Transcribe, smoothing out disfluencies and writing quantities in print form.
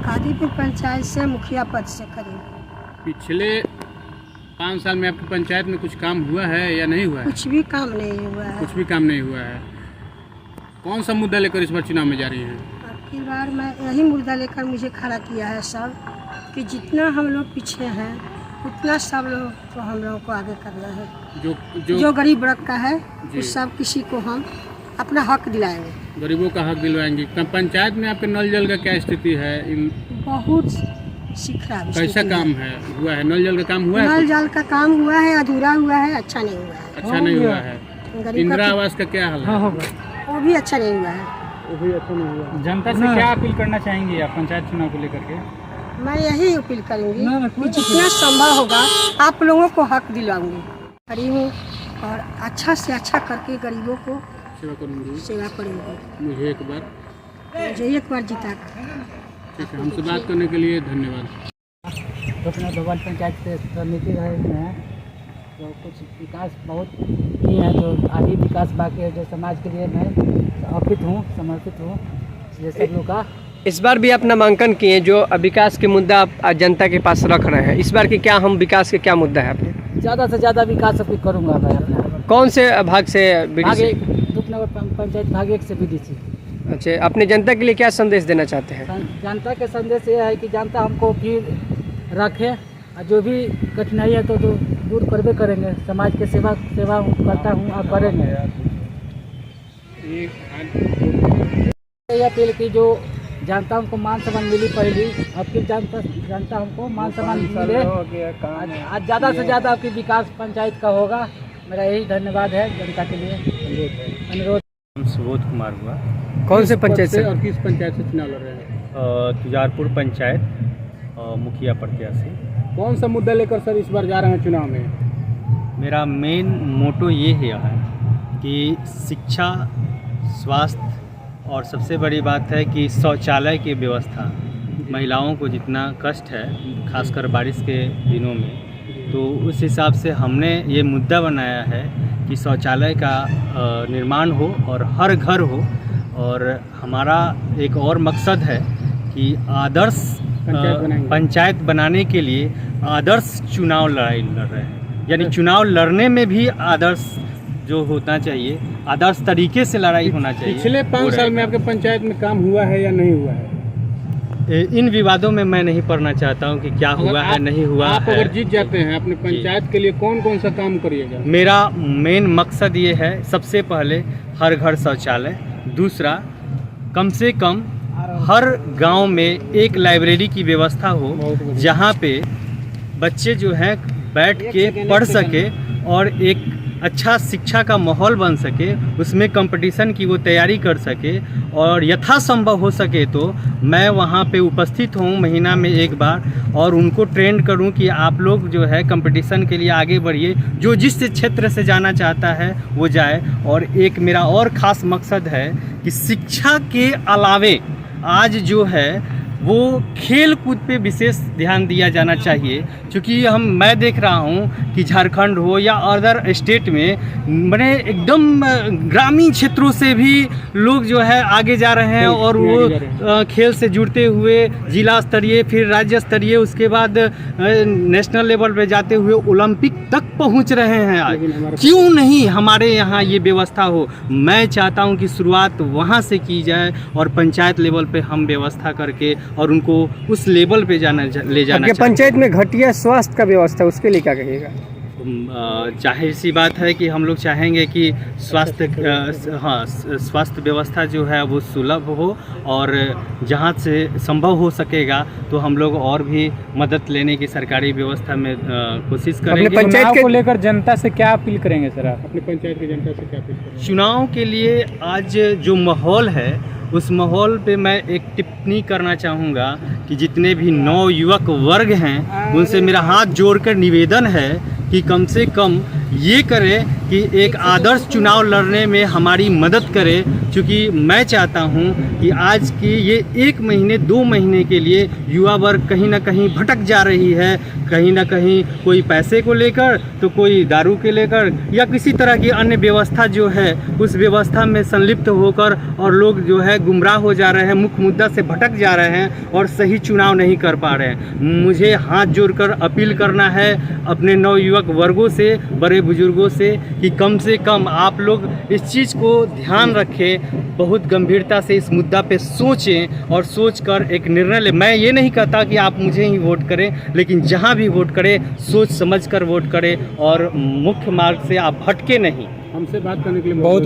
कादीपुर पंचायत से मुखिया पद से करी। पिछले 5 साल में आपकी पंचायत में कुछ काम हुआ है या नहीं हुआ है? कुछ भी काम नहीं हुआ है। कुछ भी काम नहीं हुआ है। कौन सा मुद्दा लेकर इस बार चुनाव में जा रही हैं? अब की बार मैं यही मुद्दा लेकर मुझे खड़ा किया है सब, कि जितना हम लोग पीछे हैं उतना सब लोग को हम लोगों को आगे करना है। जो गरीब वर्ग का है उस सब किसी को हम अपना हक दिलाएंगे। गरीबों का हक दिलवाएंगे। पंचायत में आपके नल जल का क्या स्थिति है? बहुत शिखरा कैसा काम है हुआ है? नल जल का काम हुआ है? नल जल का काम हुआ है, अधूरा हुआ है, अच्छा नहीं हुआ है। अच्छा नहीं हुआ है। इंदिरा आवास का क्या हाल है? वो भी अच्छा नहीं हुआ है। वो भी अच्छा नहीं हुआ है। जनता से क्या अपील करना चाहेंगी आप पंचायत चुनाव को लेकर के? मैं यही अपील करूंगी कि जितना संभव होगा आप लोगों को हक दिलाऊंगी। खड़ी हूँ और अच्छा से अच्छा करके गरीबों को सेवा करूंगी। मुझे एक बार जीता। ठीक है, हमसे बात करने के लिए धन्यवाद। अपना भवन पंचायत से समिति रहे हुए हैं, तो कुछ विकास बहुत किए हैं, जो आगे विकास बाकी है, जो समाज के लिए मैं समर्पित हूँ ये सब लोग का। इस बार भी आप नामांकन किए, जो विकास के मुद्दा आप जनता के पास रख रहे हैं, इस बार की क्या हम विकास के क्या मुद्दा है आपने? ज़्यादा से ज़्यादा विकास अभी करूँगा मैं अपना। कौन से भाग से? रूपनगर पंचायत भाग 1 से BDC। अच्छा, अपने जनता के लिए क्या संदेश देना चाहते हैं? जनता के संदेश ये है कि जनता हमको फिर रखे और जो भी कठिनाई है तो दूर करबे करेंगे। समाज के सेवा करता हूँ और करेंगे। ये अपील की जो जनता हमको मान सम्मान मिली पहली, अब की जनता हमको मान सम्मान मिले। आज ज़्यादा से ज़्यादा आपकी विकास पंचायत का होगा। मेरा यही धन्यवाद है जनता के लिए अनुरोध। सुबोध कुमार हुआ। कौन से पंचायत से और किस पंचायत से चुनाव लड़ रहे हैं? तुजारपुर पंचायत मुखिया प्रत्याशी। कौन सा मुद्दा लेकर सर इस बार जा रहे हैं चुनाव में? मेरा मेन मोटो ये है कि शिक्षा, स्वास्थ्य और सबसे बड़ी बात है कि शौचालय की व्यवस्था। महिलाओं को जितना कष्ट है खासकर बारिश के दिनों में, तो उस हिसाब से हमने ये मुद्दा बनाया है कि शौचालय का निर्माण हो और हर घर हो। और हमारा एक और मकसद है कि आदर्श पंचायत बनाने के लिए आदर्श चुनाव लड़ाई लड़ रहे हैं, यानी चुनाव लड़ने में भी आदर्श जो होना चाहिए, आदर्श तरीके से लड़ाई होना चाहिए। पिछले 5 साल में आपके पंचायत में काम हुआ है या नहीं हुआ है? इन विवादों में मैं नहीं पढ़ना चाहता हूं कि क्या हुआ है नहीं हुआ है। आप अगर जीत जाते हैं अपने पंचायत के लिए कौन कौन सा काम करिएगा? मेरा मेन मकसद ये है, सबसे पहले हर घर शौचालय, दूसरा कम से कम हर गांव में एक लाइब्रेरी की व्यवस्था हो जहां पे बच्चे जो हैं बैठ के पढ़ सके और एक अच्छा शिक्षा का माहौल बन सके, उसमें कंपटीशन की वो तैयारी कर सके। और यथासंभव हो सके तो मैं वहाँ पे उपस्थित हूँ महीना में एक बार और उनको ट्रेंड करूँ कि आप लोग जो है कंपटीशन के लिए आगे बढ़िए, जो जिस क्षेत्र से जाना चाहता है वो जाए। और एक मेरा और ख़ास मकसद है कि शिक्षा के अलावे आज जो है वो खेल कूद पे विशेष ध्यान दिया जाना चाहिए, क्योंकि मैं देख रहा हूँ कि झारखंड हो या अदर स्टेट में मैंने एकदम ग्रामीण क्षेत्रों से भी लोग जो है आगे जा रहे हैं और वो खेल से जुड़ते हुए जिला स्तरीय, फिर राज्य स्तरीय, उसके बाद नेशनल लेवल पे जाते हुए ओलंपिक तक पहुँच रहे हैं। आज क्यों नहीं हमारे यहाँ ये व्यवस्था हो? मैं चाहता हूँ कि शुरुआत वहाँ से की जाए और पंचायत लेवल पे हम व्यवस्था करके और उनको उस लेवल पे ले जाना। आपके पंचायत में घटिया स्वास्थ्य का व्यवस्था, उसके लिए क्या कहिएगा? जाहिर सी बात है कि हम लोग चाहेंगे कि स्वास्थ्य व्यवस्था जो है वो सुलभ हो और जहाँ से संभव हो सकेगा तो हम लोग और भी मदद लेने की सरकारी व्यवस्था में कोशिश करेंगे। अपने पंचायत को लेकर जनता से क्या अपील करेंगे सर आप? अपने पंचायत की जनता से क्या अपील करेंगे? चुनाव के लिए आज जो माहौल है उस माहौल पे मैं एक टिप्पणी करना चाहूँगा कि जितने भी नवयुवक वर्ग हैं उनसे मेरा हाथ जोड़कर निवेदन है कि कम से कम ये करें कि एक आदर्श चुनाव लड़ने में हमारी मदद करे, क्योंकि मैं चाहता हूं कि आज की ये 1 महीने 2 महीने के लिए युवा वर्ग कहीं ना कहीं भटक जा रही है, कहीं ना कहीं कोई पैसे को लेकर तो कोई दारू के लेकर या किसी तरह की अन्य व्यवस्था जो है उस व्यवस्था में संलिप्त होकर और लोग जो है गुमराह हो जा रहे हैं, मुख्य मुद्दा से भटक जा रहे हैं और सही चुनाव नहीं कर पा रहे हैं। मुझे हाथ जोड़कर अपील करना है अपने नवयुवक वर्गों से, बड़े बुजुर्गों से कि कम से कम आप लोग इस चीज़ को ध्यान रखें, बहुत गंभीरता से इस मुद्दा पे सोचें और सोचकर एक निर्णय लें। मैं ये नहीं कहता कि आप मुझे ही वोट करें, लेकिन जहाँ भी वोट करें सोच समझकर वोट करें और मुख्य मार्ग से आप भटके नहीं। हमसे बात करने के लिए बहुत